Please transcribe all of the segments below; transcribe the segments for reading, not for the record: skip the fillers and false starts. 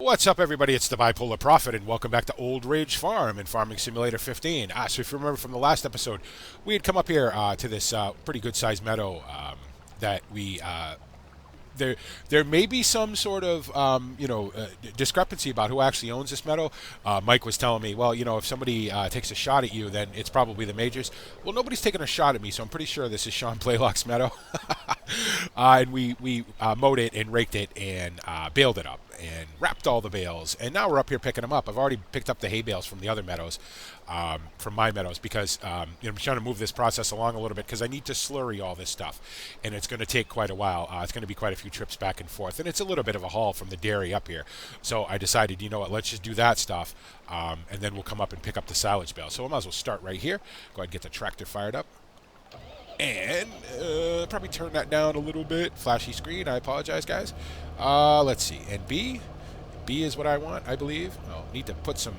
What's up, everybody? It's the Bipolar Prophet, and welcome back to Old Ridge Farm in Farming Simulator 15. So if you remember from the last episode, we had come up here to this pretty good-sized meadow that we... there may be some sort of discrepancy about who actually owns this meadow. Mike was telling me, well, if somebody takes a shot at you, then it's probably the majors. Well, nobody's taking a shot at me, so I'm pretty sure this is Sean Blaylock's meadow. And we mowed it and raked it and baled it up and wrapped all the bales, and now we're up here picking them up. I've already picked up the hay bales from the other meadows, from my meadows, because I'm trying to move this process along a little bit because I need to slurry all this stuff, and it's going to take quite a while. It's going to be quite a few trips back and forth, and it's a little bit of a haul from the dairy up here. So I decided, you know what, let's just do that stuff, and then we'll come up and pick up the silage bale. So I might as well start right here. Go ahead and get the tractor fired up. And probably turn that down a little bit. Flashy screen. I apologize, guys. Let's see. And B is what I want, I believe. Oh, need to put some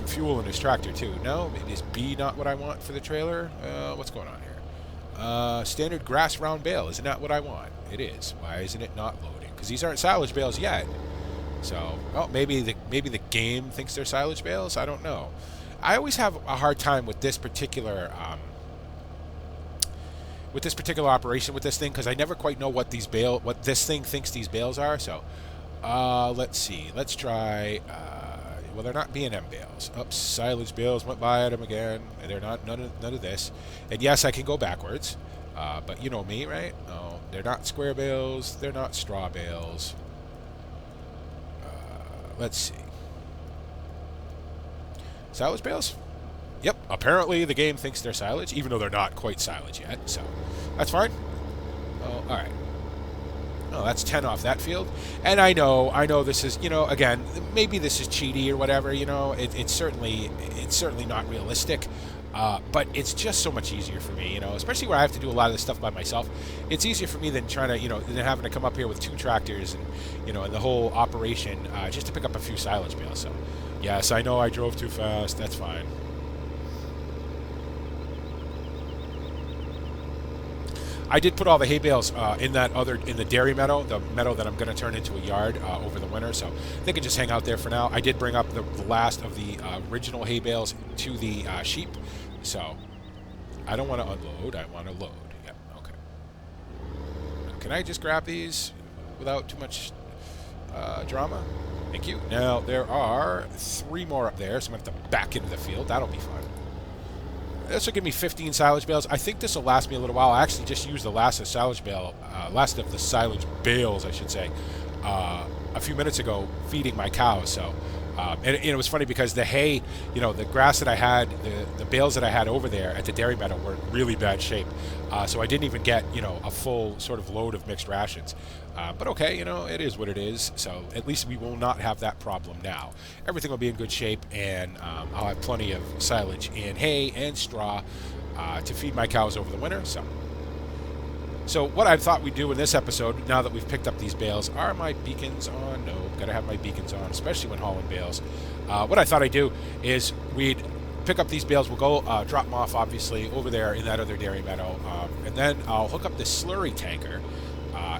fuel in this tractor too. No, is B not what I want for the trailer? What's going on here? Standard grass round bale. Isn't that what I want? It is. Why isn't it not loading? Because these aren't silage bales yet. So, oh, maybe the game thinks they're silage bales. I don't know. I always have a hard time with this particular operation with this thing, because I never quite know what this thing thinks these bales are. So let's see, let's try well, they're not B&M bales. Oops, silage bales, went by them again. They're not none of this. And yes, I can go backwards, but you know me, right? Oh, they're not square bales, they're not straw bales. Let's see, silage bales. Yep, apparently the game thinks they're silage, even though they're not quite silage yet, so that's fine. Oh, alright. Oh, that's 10 off that field. And I know this is, again, maybe this is cheaty or whatever, it's certainly not realistic, but it's just so much easier for me, especially where I have to do a lot of this stuff by myself. It's easier for me than trying to, than having to come up here with 2 tractors and, and the whole operation, just to pick up a few silage bales. So, yes, I know I drove too fast, that's fine. I did put all the hay bales in the dairy meadow, the meadow that I'm going to turn into a yard over the winter, so they can just hang out there for now. I did bring up the last of the original hay bales to the sheep, so I don't want to unload, I want to load. Yep, okay. Can I just grab these without too much drama? Thank you. Now, there are 3 more up there, so I'm going to have to back into the field. That'll be fun. This will give me 15 silage bales. I think this will last me a little while. I actually just used the last of the silage bales, I should say, a few minutes ago, feeding my cows. So, and it was funny because the hay, the grass that I had, the bales that I had over there at the dairy meadow were in really bad shape. So I didn't even get, a full sort of load of mixed rations. But okay, it is what it is. So at least we will not have that problem now. Everything will be in good shape, and I'll have plenty of silage and hay and straw to feed my cows over the winter. So what I thought we'd do in this episode, now that we've picked up these bales, are my beacons on? No, gotta have my beacons on, especially when hauling bales. What I thought I'd do is we'd pick up these bales, we'll go drop them off, obviously, over there in that other dairy meadow, and then I'll hook up this slurry tanker,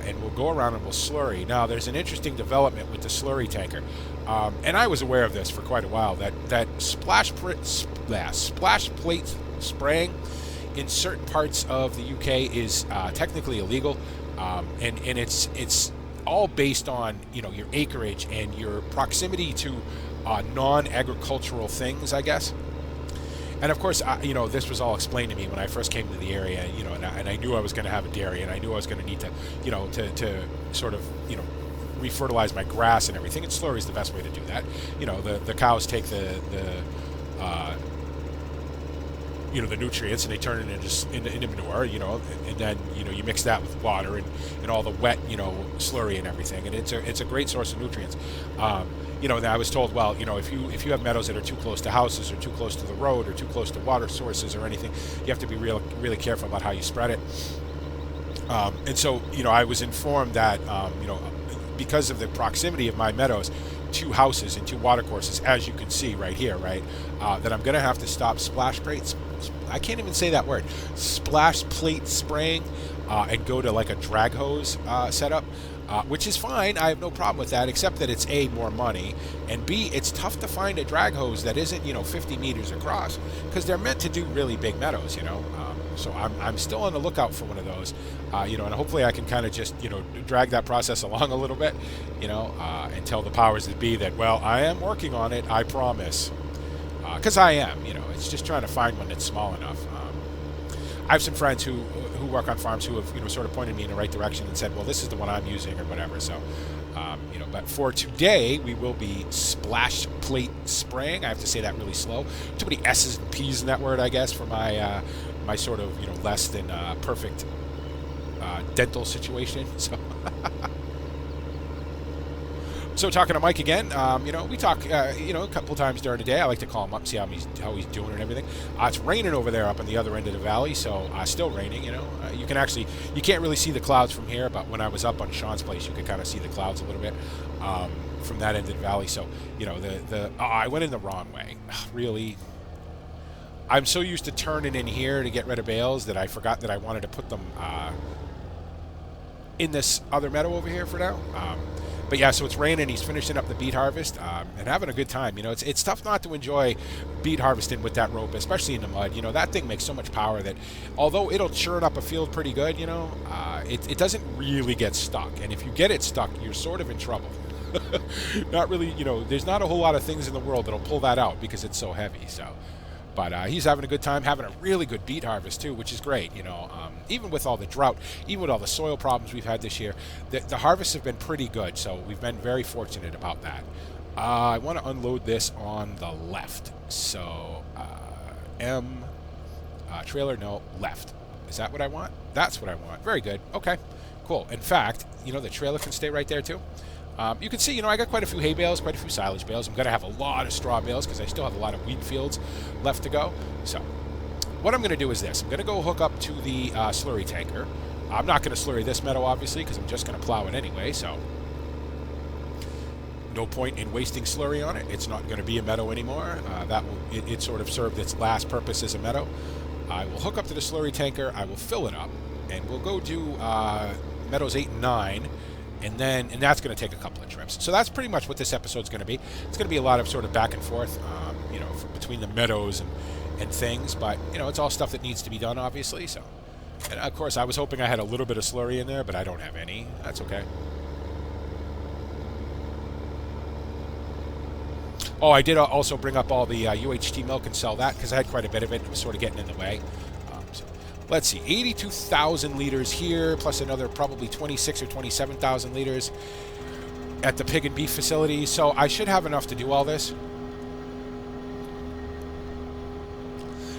and we'll go around and we'll slurry. Now, there's an interesting development with the slurry tanker, and I was aware of this for quite a while, that splash plate spraying in certain parts of the UK is technically illegal, and it's all based on your acreage and your proximity to non-agricultural things, I guess. And of course, this was all explained to me when I first came to the area, and I knew I was going to have a dairy, and I knew I was going to need to, to sort of, refertilize my grass and everything. And slurry is the best way to do that. The cows take the nutrients, and they turn it into manure, and then, you mix that with water and all the wet, slurry and everything, and it's a great source of nutrients. And I was told, well, if you have meadows that are too close to houses or too close to the road or too close to water sources or anything, you have to be really careful about how you spread it. And so, I was informed that, because of the proximity of my meadows to houses and to water courses, as you can see right here, right, that I'm going to have to stop splash plates. I can't even say that word. Splash plate spraying and go to like a drag hose setup. which is fine. I have no problem with that, except that it's A, more money, and B, it's tough to find a drag hose that isn't, 50 meters across, because they're meant to do really big meadows, so I'm still on the lookout for one of those, and hopefully I can kind of just, drag that process along a little bit, and tell the powers that be that, well, I am working on it, I promise, because I am, it's just trying to find one that's small enough. I have some friends who work on farms who have sort of pointed me in the right direction and said, well, this is the one I'm using or whatever. So, but for today we will be splash plate spraying. I have to say that really slow. Too many S's and P's in that word, I guess, for my my sort of less than perfect dental situation. So. So talking to Mike again, we talk, a couple times during the day. I like to call him up, see how he's doing and everything. It's raining over there up on the other end of the valley, so still raining. You can't really see the clouds from here, but when I was up on Sean's place, you could kind of see the clouds a little bit from that end of the valley. So I went in the wrong way. Really, I'm so used to turning in here to get rid of bales that I forgot that I wanted to put them in this other meadow over here for now. But yeah, so it's raining. He's finishing up the beet harvest and having a good time. It's tough not to enjoy beet harvesting with that rope, especially in the mud. That thing makes so much power that although it'll churn up a field pretty good, it doesn't really get stuck. And if you get it stuck, you're sort of in trouble. Not really, there's not a whole lot of things in the world that'll pull that out because it's so heavy. So, but he's having a good time, having a really good beet harvest too, which is great. Even with all the drought, even with all the soil problems we've had this year, the harvests have been pretty good. So we've been very fortunate about that. I want to unload this on the left. So trailer, no, left. Is that what I want? That's what I want. Very good. Okay, cool. In fact, the trailer can stay right there too. You can see, I got quite a few hay bales, quite a few silage bales. I'm going to have a lot of straw bales because I still have a lot of wheat fields left to go. So what I'm going to do is this. I'm going to go hook up to the slurry tanker. I'm not going to slurry this meadow, obviously, because I'm just going to plow it anyway. So no point in wasting slurry on it. It's not going to be a meadow anymore. It sort of served its last purpose as a meadow. I will hook up to the slurry tanker. I will fill it up, and we'll go do meadows 8 and 9. And that's going to take a couple of trips. So that's pretty much what this episode's going to be. It's going to be a lot of sort of back and forth, between the meadows and things. But, it's all stuff that needs to be done, obviously. So, and of course, I was hoping I had a little bit of slurry in there, but I don't have any. That's okay. Oh, I did also bring up all the UHT milk and sell that because I had quite a bit of it. It was sort of getting in the way. Let's see, 82,000 liters here, plus another probably 26 or 27,000 liters at the pig and beef facility. So I should have enough to do all this.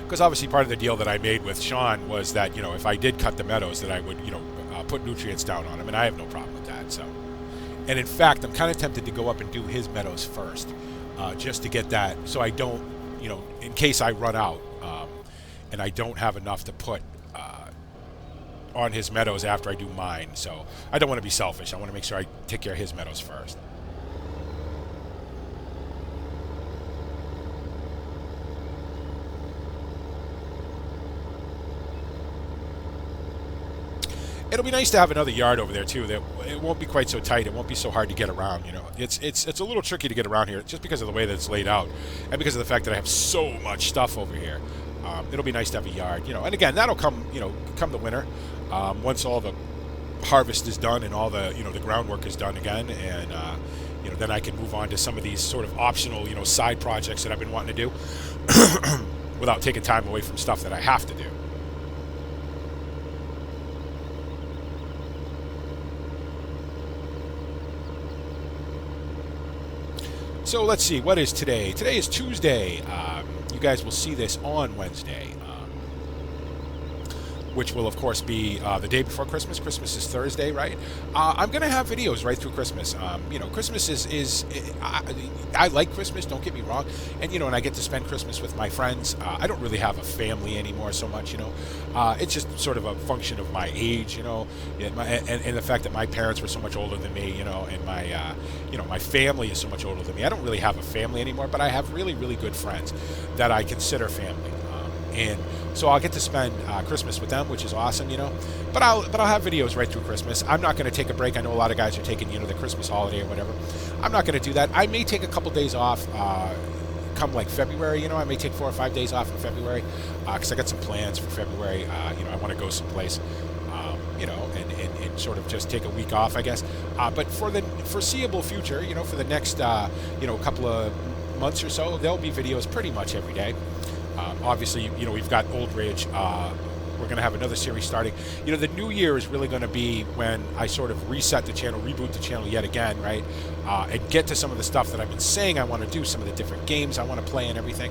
Because obviously part of the deal that I made with Sean was that, if I did cut the meadows, that I would, put nutrients down on them. And I have no problem with that. So, and in fact, I'm kind of tempted to go up and do his meadows first, just to get that, so I don't, in case I run out and I don't have enough to put on his meadows after I do mine. So I don't want to be selfish. I want to make sure I take care of his meadows first. It'll be nice to have another yard over there too. That it won't be quite so tight. It won't be so hard to get around. It's a little tricky to get around here just because of the way that it's laid out, and because of the fact that I have so much stuff over here. It'll be nice to have a yard, and again, that'll come, come the winter, once all the harvest is done and all the, the groundwork is done again, and, then I can move on to some of these sort of optional, side projects that I've been wanting to do without taking time away from stuff that I have to do. So let's see, what is today? Today is Tuesday. You guys will see this on Wednesday, which will, of course, be the day before Christmas. Christmas is Thursday, right? I'm going to have videos right through Christmas. Christmas is I like Christmas, don't get me wrong. And, and I get to spend Christmas with my friends. I don't really have a family anymore so much, It's just sort of a function of my age, and the fact that my parents were so much older than me, and my family is so much older than me. I don't really have a family anymore, but I have really, really good friends that I consider family. and so I'll get to spend Christmas with them, which is awesome, you know. But I'll have videos right through Christmas. I'm not going to take a break. I know a lot of guys are taking, you know, the Christmas holiday or whatever. I'm not going to do that. I may take a couple days off. Come like February, you know, I may take 4 or 5 days off in February because I got some plans for February. You know, I want to go someplace, you know, and sort of just take a week off, I guess. But for the foreseeable future, you know, for the next, you know, couple of months or so, there'll be videos pretty much every day. Obviously, you know, we've got Old Ridge. We're going to have another series starting. You know, the new year is really going to be when I sort of reset the channel, reboot the channel yet again, right? And get to some of the stuff that I've been saying I want to do, some of the different games I want to play and everything.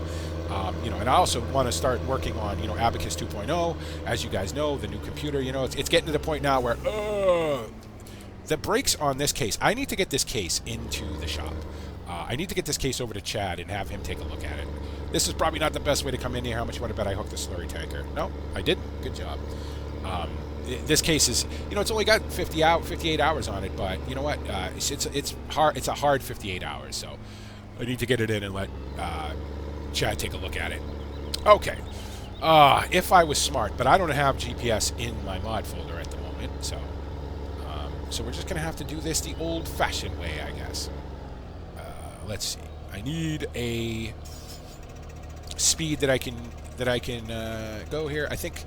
You know, and I also want to start working on, you know, Abacus 2.0. As you guys know, the new computer, you know, it's getting to the point now where the brakes on this case, I need to get this case into the shop. I need to get this case over to Chad and have him take a look at it. This is probably not the best way to come in here. How much you want to bet I hooked the slurry tanker? No, I didn't. Good job. This case is, you know, it's only got 58 hours on it, but you know what? It's hard. It's a hard 58 hours, so I need to get it in and let Chad take a look at it. Okay. If I was smart, but I don't have GPS in my mod folder at the moment, so we're just gonna have to do this the old-fashioned way, I guess. Let's see. I need a speed that I can go here. I think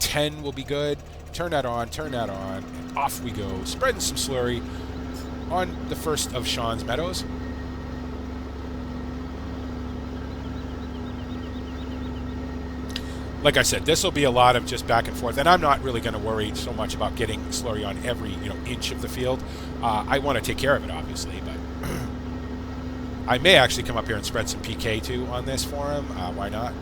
10 will be good. Turn that on, and off we go. Spreading some slurry on the first of Sean's meadows. Like I said, this will be a lot of just back and forth, and I'm not really going to worry so much about getting slurry on every, you know, inch of the field. I want to take care of it, obviously, but I may actually come up here and spread some PK too on this for him. Why not?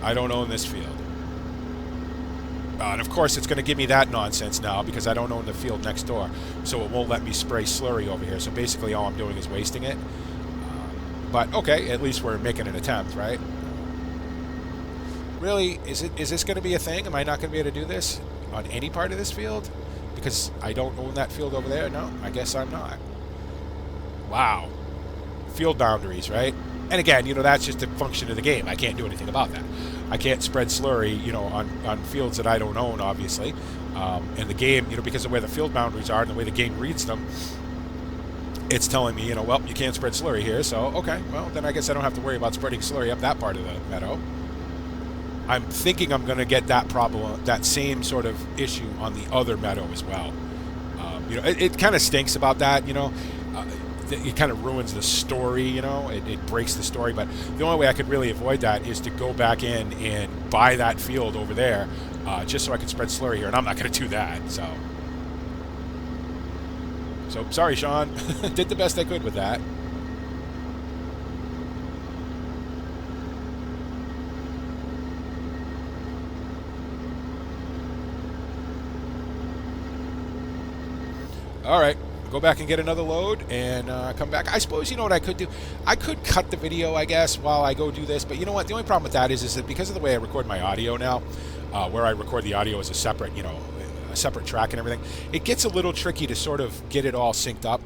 I don't own this field. And of course, it's going to give me that nonsense now because I don't own the field next door, so it won't let me spray slurry over here. So basically, all I'm doing is wasting it. But okay, at least we're making an attempt, right? Really, is this going to be a thing? Am I not going to be able to do this on any part of this field? Because I don't own that field over there? No, I guess I'm not. Wow. Field boundaries, right? And again, you know, that's just a function of the game. I can't do anything about that. I can't spread slurry, you know, on fields that I don't own, obviously. And the game, you know, because of where the field boundaries are and the way the game reads them, it's telling me, you know, well, you can't spread slurry here, so, okay, well, then I guess I don't have to worry about spreading slurry up that part of the meadow. I'm thinking I'm going to get that problem, that same sort of issue on the other meadow as well. You know, it kind of stinks about that, you know. It kind of ruins the story, you know. It breaks the story, but the only way I could really avoid that is to go back in and buy that field over there just so I can spread slurry here, and I'm not going to do that, so sorry, Sean. Did the best I could with that. All right, go back and get another load and come back. I suppose, you know what I could do? I could cut the video, I guess, while I go do this. But you know what? The only problem with that is that because of the way I record my audio now, where I record the audio as a separate, you know, a separate track and everything, it gets a little tricky to sort of get it all synced up.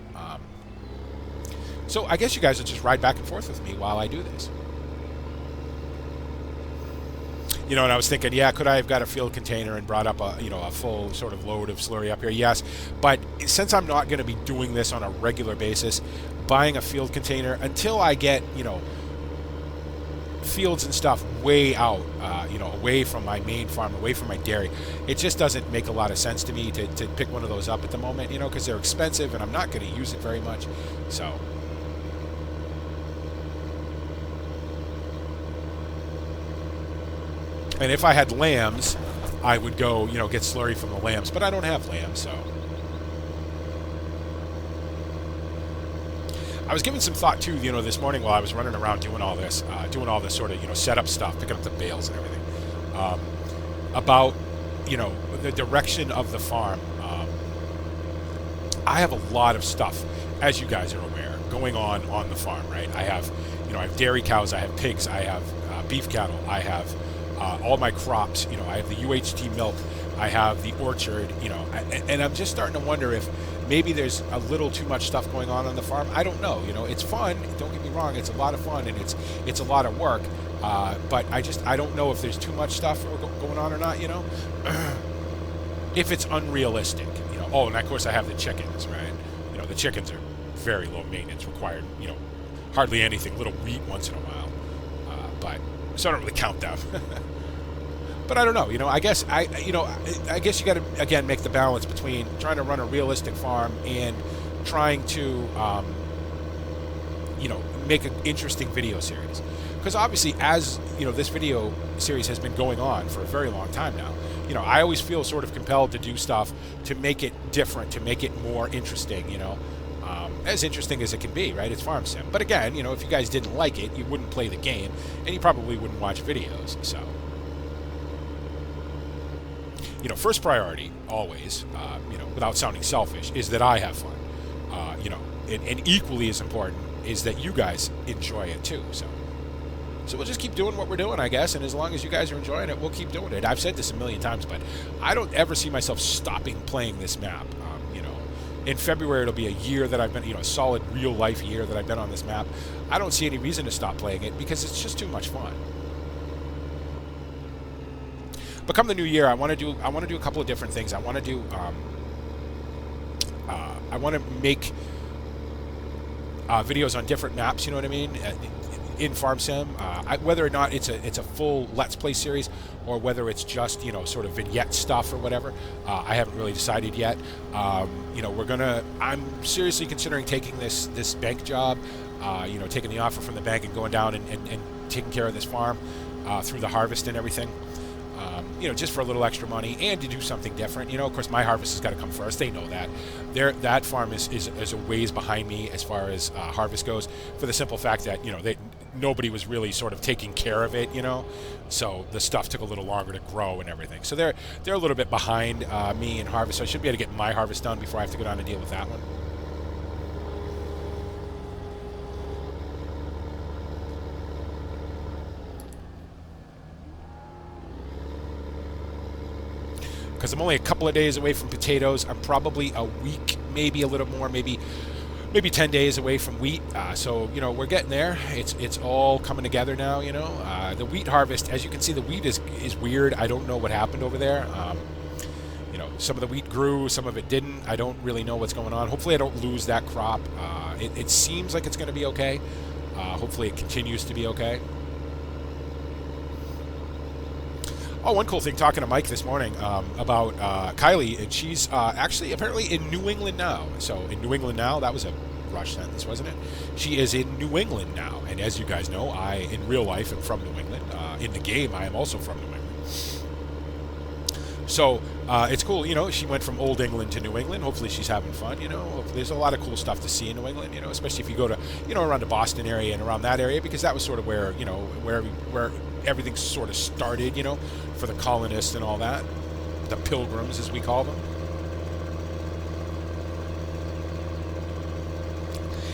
So I guess you guys will just ride back and forth with me while I do this. You know, and I was thinking, yeah, could I have got a field container and brought up a, you know, a full sort of load of slurry up here? Yes, but since I'm not going to be doing this on a regular basis, buying a field container until I get, you know, fields and stuff way out, you know, away from my main farm, away from my dairy, it just doesn't make a lot of sense to me to pick one of those up at the moment, you know, because they're expensive and I'm not going to use it very much, so. And if I had lambs, I would go, you know, get slurry from the lambs. But I don't have lambs, so. I was giving some thought, too, you know, this morning while I was running around doing all this sort of, you know, setup stuff, picking up the bales and everything, about, you know, the direction of the farm. I have a lot of stuff, as you guys are aware, going on the farm, right? I have, you know, I have dairy cows, I have pigs, I have beef cattle, I have all my crops, you know, I have the UHT milk, I have the orchard, you know, and I'm just starting to wonder if maybe there's a little too much stuff going on the farm. I don't know. You know, it's fun. Don't get me wrong. It's a lot of fun, and it's a lot of work. But I don't know if there's too much stuff going on or not. You know, if it's unrealistic. You know. Oh, and of course I have the chickens, right? You know, the chickens are very low maintenance, required. You know, hardly anything. Little wheat once in a while, but so I don't really count them. But I don't know, you know, I guess you got to, again, make the balance between trying to run a realistic farm and trying to, you know, make an interesting video series. Because obviously, as, you know, this video series has been going on for a very long time now, you know, I always feel sort of compelled to do stuff to make it different, to make it more interesting, you know. As interesting as it can be, right? It's farm sim. But again, you know, if you guys didn't like it, you wouldn't play the game, and you probably wouldn't watch videos, so... You know, first priority, always, you know, without sounding selfish, is that I have fun. You know, and equally as important is that you guys enjoy it too. So we'll just keep doing what we're doing, I guess, and as long as you guys are enjoying it, we'll keep doing it. I've said this a million times, but I don't ever see myself stopping playing this map. You know, in February, it'll be a year that I've been, you know, a solid real-life year that I've been on this map. I don't see any reason to stop playing it because it's just too much fun. But come the new year, I want to do a couple of different things. I want to do I want to make videos on different maps. You know what I mean? In Farm Sim, whether or not it's a full Let's Play series or whether it's just, you know, sort of vignette stuff or whatever, I haven't really decided yet. You know, I'm seriously considering taking this bank job. You know, taking the offer from the bank and going down and taking care of this farm through the harvest and everything. You know, just for a little extra money and to do something different. You know, of course, my harvest has got to come first. They know that. That farm is a ways behind me as far as harvest goes, for the simple fact that, you know, nobody was really sort of taking care of it, you know, so the stuff took a little longer to grow and everything. So they're a little bit behind me in harvest, so I should be able to get my harvest done before I have to go down and deal with that one. Because I'm only a couple of days away from potatoes. I'm probably a week, maybe a little more, maybe 10 days away from wheat. So, you know, we're getting there. It's all coming together now, you know. The wheat harvest, as you can see, the wheat is weird. I don't know what happened over there. You know, some of the wheat grew, some of it didn't. I don't really know what's going on. Hopefully I don't lose that crop. It seems like it's going to be okay. Hopefully it continues to be okay. Oh, one cool thing, talking to Mike this morning about Kylie, and she's actually apparently in New England now. So in New England now, that was a rush sentence, wasn't it? She is in New England now, and as you guys know, I, in real life, am from New England. In the game, I am also from New England. So it's cool, you know, she went from Old England to New England. Hopefully she's having fun, you know. There's a lot of cool stuff to see in New England, you know, especially if you go to, you know, around the Boston area and around that area, because that was sort of where, you know, where everything sort of started, you know, for the colonists and all that, the pilgrims as we call them.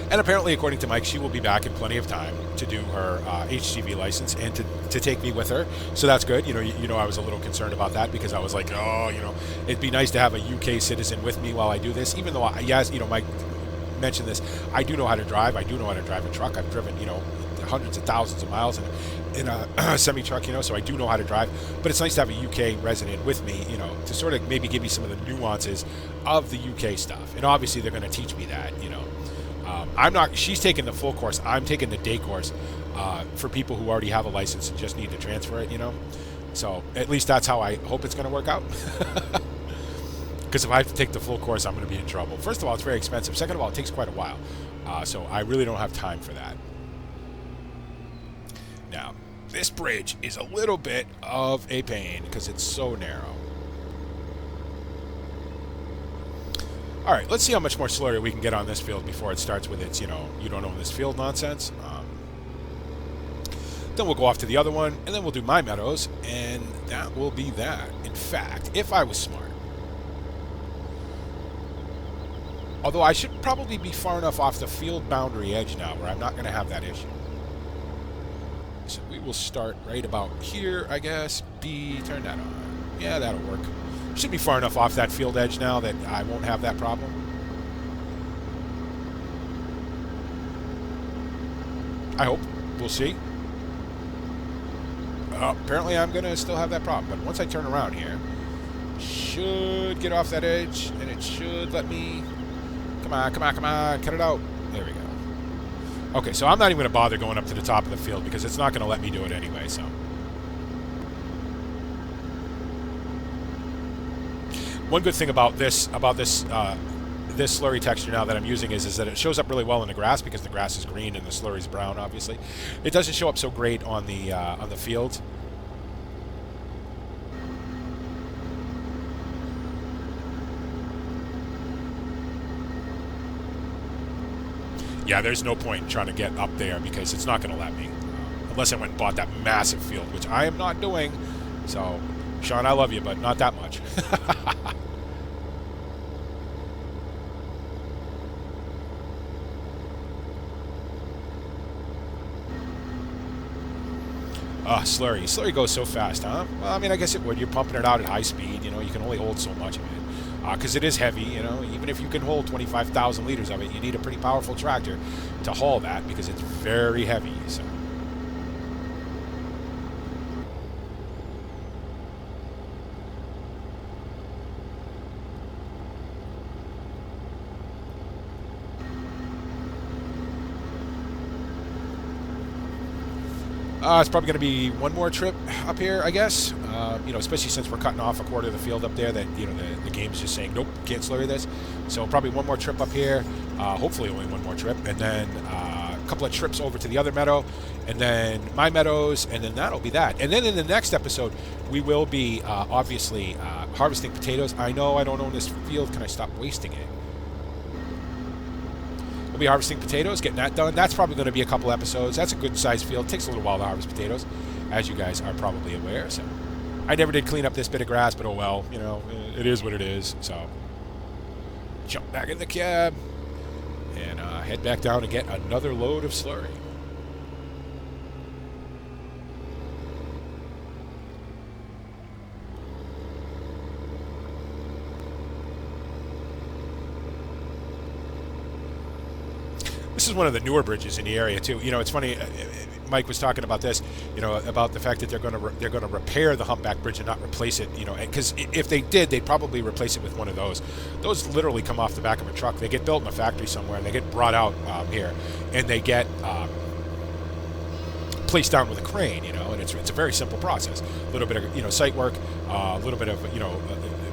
And apparently, according to Mike, she will be back in plenty of time to do her HGV license and to take me with her. So that's good. You know, I was a little concerned about that because I was like, oh, you know, it'd be nice to have a UK citizen with me while I do this. Even though, yes, you know, Mike mentioned this, I do know how to drive. I do know how to drive a truck. I've driven, you know, hundreds of thousands of miles in a semi-truck, you know, so I do know how to drive. But it's nice to have a UK resident with me, you know, to sort of maybe give me some of the nuances of the UK stuff. And obviously they're going to teach me that, you know. She's taking the full course. I'm taking the day course for people who already have a license and just need to transfer it, you know. So at least that's how I hope it's going to work out. Because if I have to take the full course, I'm going to be in trouble. First of all, it's very expensive. Second of all, it takes quite a while. So I really don't have time for that. Now, this bridge is a little bit of a pain because it's so narrow. All right, let's see how much more slurry we can get on this field before it starts with its, you know, you don't own this field nonsense. Then we'll go off to the other one, and then we'll do my meadows, and that will be that. In fact, if I was smart, although I should probably be far enough off the field boundary edge now where I'm not going to have that issue. So we will start right about here, I guess. B, turn that on. Yeah, that'll work. Should be far enough off that field edge now that I won't have that problem. I hope. We'll see. Apparently I'm going to still have that problem. But once I turn around here, should get off that edge, and it should let me... Come on, come on, come on. Cut it out. There we go. Okay, so I'm not even going to bother going up to the top of the field because it's not going to let me do it anyway, so... One good thing about this this slurry texture now that I'm using is that it shows up really well in the grass because the grass is green and the slurry is brown, obviously. It doesn't show up so great on the field. Yeah, there's no point in trying to get up there because it's not going to let me. Unless I went and bought that massive field, which I am not doing. So, Sean, I love you, but not that much. Slurry. Slurry goes so fast, huh? Well, I mean, I guess it would. You're pumping it out at high speed. You know, you can only hold so much of it. Because it is heavy, you know. Even if you can hold 25,000 liters of it, you need a pretty powerful tractor to haul that because it's very heavy, so... It's probably going to be one more trip up here, I guess. You know, especially since we're cutting off a quarter of the field up there. That you know, the game's just saying nope, can't slurry this. So probably one more trip up here. Hopefully only one more trip, and then a couple of trips over to the other meadow, and then my meadows, and then that'll be that. And then in the next episode, we will be obviously harvesting potatoes. I know I don't own this field. Can I stop wasting it? We'll be harvesting potatoes, getting that done. That's probably going to be a couple episodes. That's a good sized field. It takes a little while to harvest potatoes, as you guys are probably aware. So I never did clean up this bit of grass, but oh well, you know, it is what it is. So jump back in the cab and head back down and get another load of slurry. This is one of the newer bridges in the area too. You know, it's funny. Mike was talking about this. You know, about the fact that they're going to repair the humpback bridge and not replace it. You know, because if they did, they'd probably replace it with one of those. Those literally come off the back of a truck. They get built in a factory somewhere, and they get brought out here, and they get placed down with a crane. You know, and it's a very simple process. A little bit of site work, a little bit of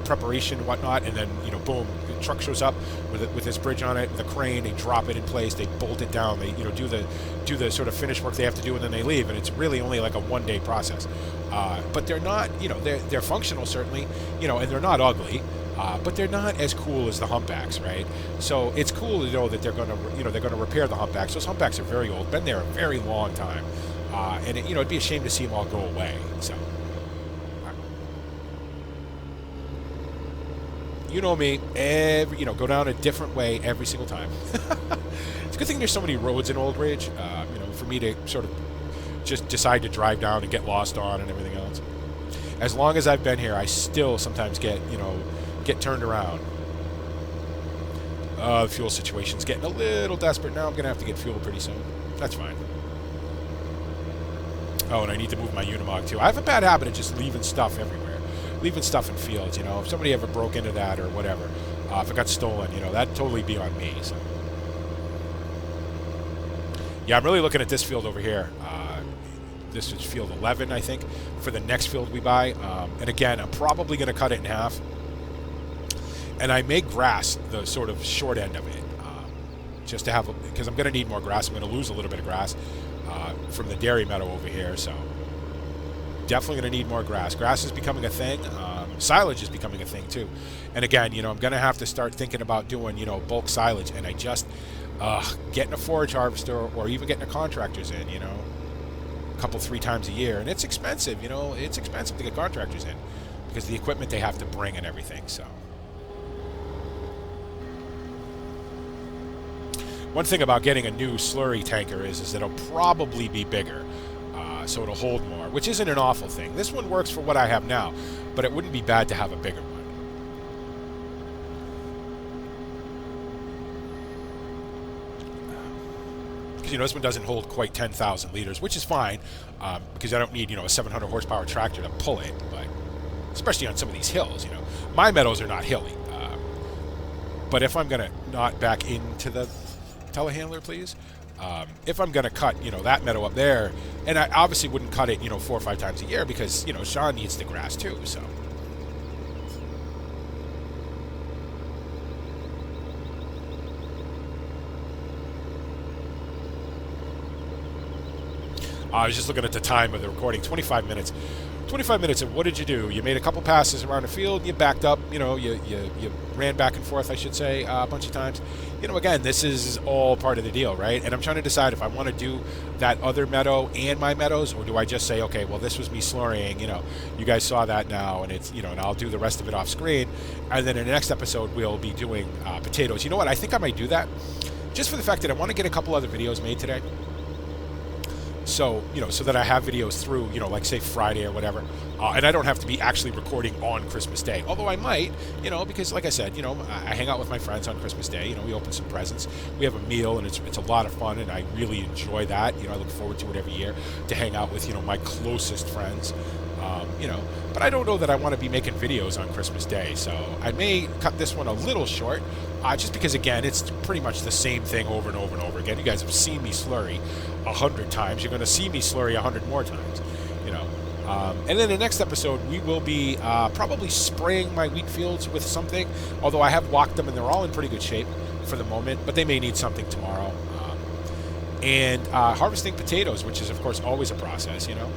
preparation and whatnot, and then boom, the truck shows up with this bridge on it, the crane, they drop it in place, they bolt it down, they do the sort of finish work they have to do, and then they leave, and it's really only like a one-day process. But they're not, they're functional certainly, and they're not ugly, but they're not as cool as the humpbacks, right? So it's cool to know that they're going to repair the humpbacks. Those humpbacks are very old, been there a very long time, and it'd be a shame to see them all go away. So. You know me, go down a different way every single time. It's a good thing there's so many roads in Old Ridge, for me to sort of just decide to drive down and get lost on and everything else. As long as I've been here, I still sometimes get turned around. The fuel situation's getting a little desperate now. I'm going to have to get fuel pretty soon. That's fine. Oh, and I need to move my Unimog too. I have a bad habit of just leaving stuff everywhere. Leaving stuff in fields, if somebody ever broke into that or whatever, if it got stolen, that'd totally be on me. So, yeah, I'm really looking at this field over here. This is field 11, I think, for the next field we buy. And again, I'm probably going to cut it in half. And I may grass the sort of short end of it, just to have, because I'm going to need more grass. I'm going to lose a little bit of grass from the dairy meadow over here, so. Definitely going to need more grass. Grass is becoming a thing. Silage is becoming a thing too. And again, I'm going to have to start thinking about doing, bulk silage. And I just getting a forage harvester or even getting a contractors in, a couple, 3 times a year. And it's expensive, it's expensive to get contractors in because the equipment they have to bring and everything. So one thing about getting a new slurry tanker is that it'll probably be bigger. So it'll hold more, which isn't an awful thing. This one works for what I have now, but it wouldn't be bad to have a bigger one. Because you know, this one doesn't hold quite 10,000 liters, which is fine, because I don't need, you know, a 700 horsepower tractor to pull it, but especially on some of these hills, you know. My meadows are not hilly. But if I'm going to not back into the telehandler, please, if I'm going to cut, you know, that meadow up there, and I obviously wouldn't cut it, you know, 4 or 5 times a year because, you know, Sean needs the grass too, so. I was just looking at the time of the recording, 25 minutes. 25 minutes, and what did you do? You made a couple passes around the field, and you backed up, you know, you ran back and forth, I should say, a bunch of times. You know, again, this is all part of the deal, right? And I'm trying to decide if I want to do that other meadow and my meadows, or do I just say, okay, well, this was me slurrying, you know, you guys saw that now, and it's, you know, and I'll do the rest of it off screen, and then in the next episode, we'll be doing potatoes. You know what? I think I might do that, just for the fact that I want to get a couple other videos made today. So, you know, so that I have videos through, you know, like say Friday or whatever, and I don't have to be actually recording on Christmas Day. Although I might, you know, because like I said, you know, I hang out with my friends on Christmas Day. You know, we open some presents, we have a meal, and it's a lot of fun, and I really enjoy that. You know, I look forward to it every year to hang out with, you know, my closest friends. You know, but I don't know that I want to be making videos on Christmas Day, so I may cut this one a little short, just because, again, it's pretty much the same thing over and over and over again. You guys have seen me slurry 100 times. You're going to see me slurry 100 more times, you know. And then the next episode, we will be probably spraying my wheat fields with something, although I have walked them, and they're all in pretty good shape for the moment, but they may need something tomorrow. And harvesting potatoes, which is, of course, always a process, you know.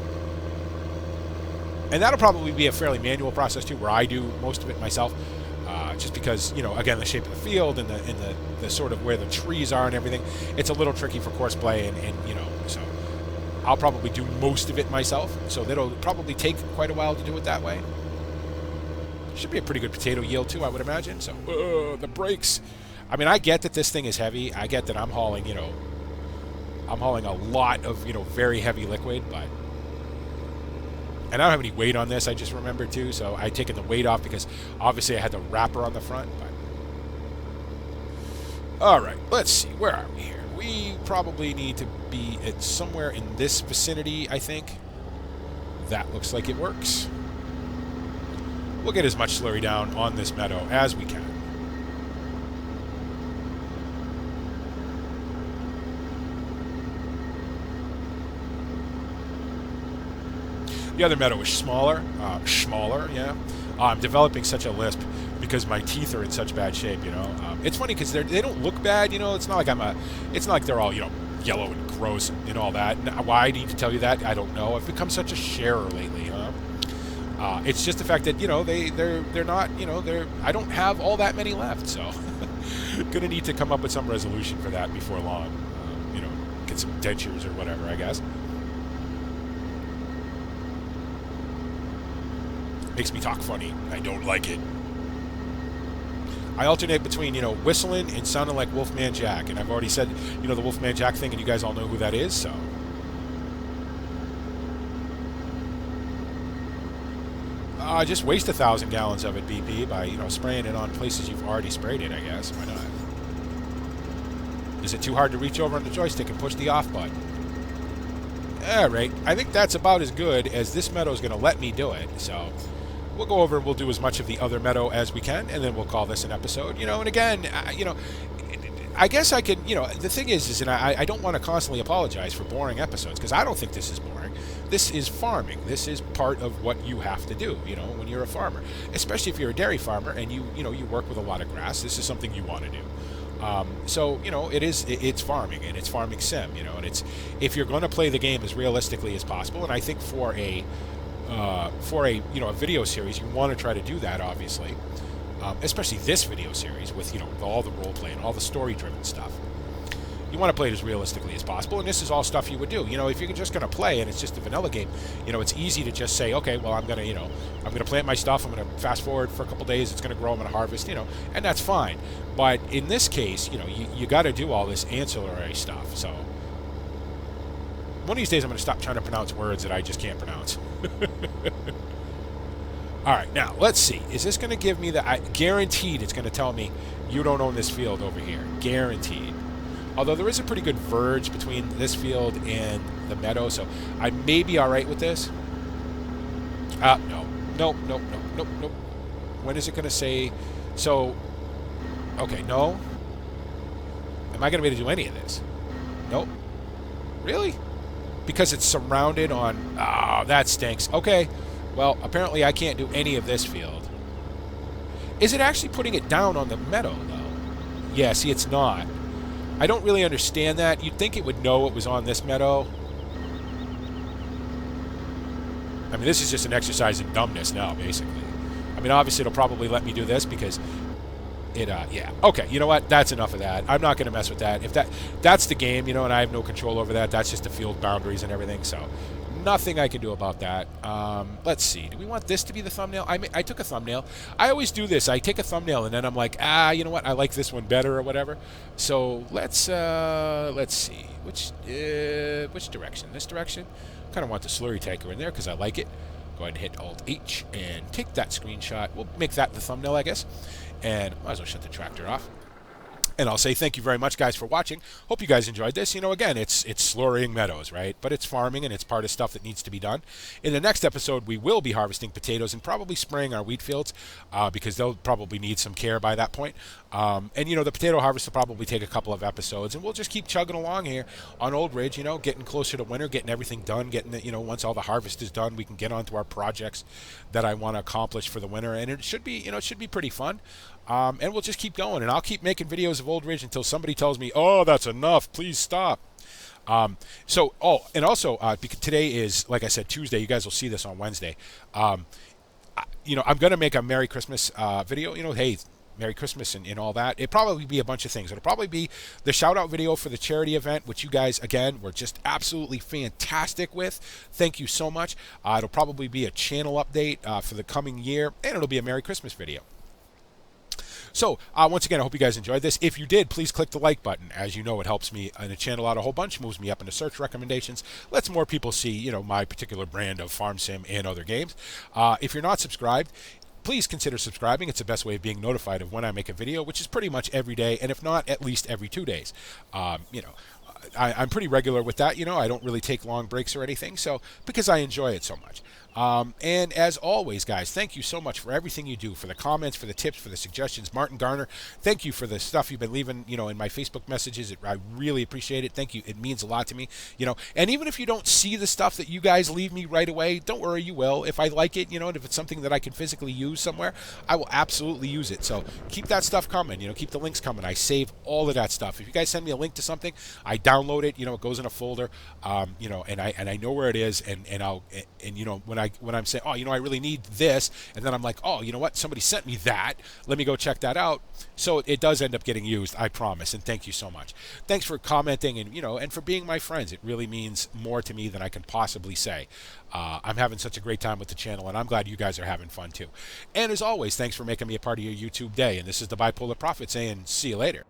And that'll probably be a fairly manual process too, where I do most of it myself, just because, you know, again, the shape of the field and the sort of where the trees are and everything, it's a little tricky for course play, and you know, so I'll probably do most of it myself. So that'll probably take quite a while to do it that way. Should be a pretty good potato yield too, I would imagine. So the brakes. I mean, I get that this thing is heavy. I get that I'm hauling, you know, I'm hauling a lot of, you know, very heavy liquid, but. And I don't have any weight on this, I just remembered too, so I taken the weight off because obviously I had the wrapper on the front. But alright, let's see, where are we here? We probably need to be at somewhere in this vicinity, I think. That looks like it works. We'll get as much slurry down on this meadow as we can. The other meadow is smaller, yeah. I'm developing such a lisp because my teeth are in such bad shape, you know. It's funny because they don't look bad, you know. It's not like it's not like they're all, you know, yellow and gross and all that. Why I need to tell you that, I don't know. I've become such a sharer lately, huh? It's just the fact that, you know, they're not, you know, I don't have all that many left, so gonna need to come up with some resolution for that before long. You know, get some dentures or whatever, I guess. Makes me talk funny. I don't like it. I alternate between, you know, whistling and sounding like Wolfman Jack, and I've already said, you know, the Wolfman Jack thing, and you guys all know who that is, so. Just waste 1,000 gallons of it, BP, by, you know, spraying it on places you've already sprayed it, I guess. Why not? Is it too hard to reach over on the joystick and push the off button? Alright, I think that's about as good as this meadow is going to let me do it, so. We'll go over and we'll do as much of the other meadow as we can, and then we'll call this an episode. You know, and again, you know, I guess I can, you know, the thing is and I don't want to constantly apologize for boring episodes, because I don't think this is boring. This is farming. This is part of what you have to do, you know, when you're a farmer. Especially if you're a dairy farmer and you know, you work with a lot of grass. This is something you want to do. So, you know, it's farming, and it's farming sim, you know, and it's, if you're going to play the game as realistically as possible, and I think for a you know, a video series, you want to try to do that, obviously, especially this video series with, you know, all the role play and all the story driven stuff. You want to play it as realistically as possible, and this is all stuff you would do. You know, if you're just going to play and it's just a vanilla game, you know, it's easy to just say, okay, well, I'm going to, you know, I'm going to plant my stuff, I'm going to fast forward for a couple days, it's going to grow, I'm going to harvest, you know, and that's fine. But in this case, you know, you got to do all this ancillary stuff. So one of these days I'm going to stop trying to pronounce words that I just can't pronounce. Alright, now, let's see. Is this going to give me the... guaranteed it's going to tell me you don't own this field over here. Guaranteed. Although there is a pretty good verge between this field and the meadow, so I may be all right with this. No. Nope. When is it going to say? So, okay, no. Am I going to be able to do any of this? Nope. Really? Because it's surrounded on... Oh, that stinks. Okay. Well, apparently I can't do any of this field. Is it actually putting it down on the meadow, though? Yeah, see, it's not. I don't really understand that. You'd think it would know it was on this meadow. I mean, this is just an exercise in dumbness now, basically. I mean, obviously, it'll probably let me do this because it, yeah. Okay, you know what? That's enough of that. I'm not going to mess with that. If that's the game, you know, and I have no control over that. That's just the field boundaries and everything, so nothing I can do about that. Let's see. Do we want this to be the thumbnail? I took a thumbnail. I always do this. I take a thumbnail, and then I'm like, you know what? I like this one better or whatever. So let's see. Which direction? This direction? Kind of want the slurry taker in there because I like it. Go ahead and hit Alt-H and take that screenshot. We'll make that the thumbnail, I guess. And might as well shut the tractor off. And I'll say thank you very much, guys, for watching. Hope you guys enjoyed this. You know, again, it's slurrying meadows, right? But it's farming, and it's part of stuff that needs to be done. In the next episode, we will be harvesting potatoes and probably spraying our wheat fields because they'll probably need some care by that point. And, you know, the potato harvest will probably take a couple of episodes, and we'll just keep chugging along here on Old Ridge, you know, getting closer to winter, getting everything done, getting it, you know, once all the harvest is done, we can get on to our projects that I want to accomplish for the winter. And it should be, you know, it should be pretty fun. And we'll just keep going, and I'll keep making videos of Old Ridge until somebody tells me, oh, that's enough, please stop. And also, because today is, like I said, Tuesday. You guys will see this on Wednesday. You know, I'm going to make a Merry Christmas video. You know, hey, Merry Christmas and all that. It'll probably be a bunch of things. It'll probably be the shout-out video for the charity event, which you guys, again, were just absolutely fantastic with. Thank you so much. It'll probably be a channel update for the coming year, and it'll be a Merry Christmas video. So, once again, I hope you guys enjoyed this. If you did, please click the like button. As you know, it helps me and the channel out a whole bunch, moves me up into search recommendations, lets more people see, you know, my particular brand of farm sim and other games. If you're not subscribed, please consider subscribing. It's the best way of being notified of when I make a video, which is pretty much every day, and if not, at least every 2 days. You know, I'm pretty regular with that. You know, I don't really take long breaks or anything, so because I enjoy it so much. And as always, guys, thank you so much for everything you do, for the comments, for the tips, for the suggestions. Martin Garner, thank you for the stuff you've been leaving, you know, in my Facebook messages. I really appreciate it. Thank you. It means a lot to me, you know. And even if you don't see the stuff that you guys leave me right away, don't worry, you will. If I like it, you know, and if it's something that I can physically use somewhere, I will absolutely use it. So keep that stuff coming, you know, keep the links coming. I save all of that stuff. If you guys send me a link to something, I download it, you know, it goes in a folder, you know, and I know where it is, and you know, when I'm saying, oh, you know, I really need this, and then I'm like, oh, you know what, somebody sent me that, let me go check that out. So it does end up getting used, I promise, and thank you so much. Thanks for commenting, and, you know, and for being my friends. It really means more to me than I can possibly say. I'm having such a great time with the channel, and I'm glad you guys are having fun too. And as always, thanks for making me a part of your YouTube day, and this is the Bipolar Prophet saying, see you later.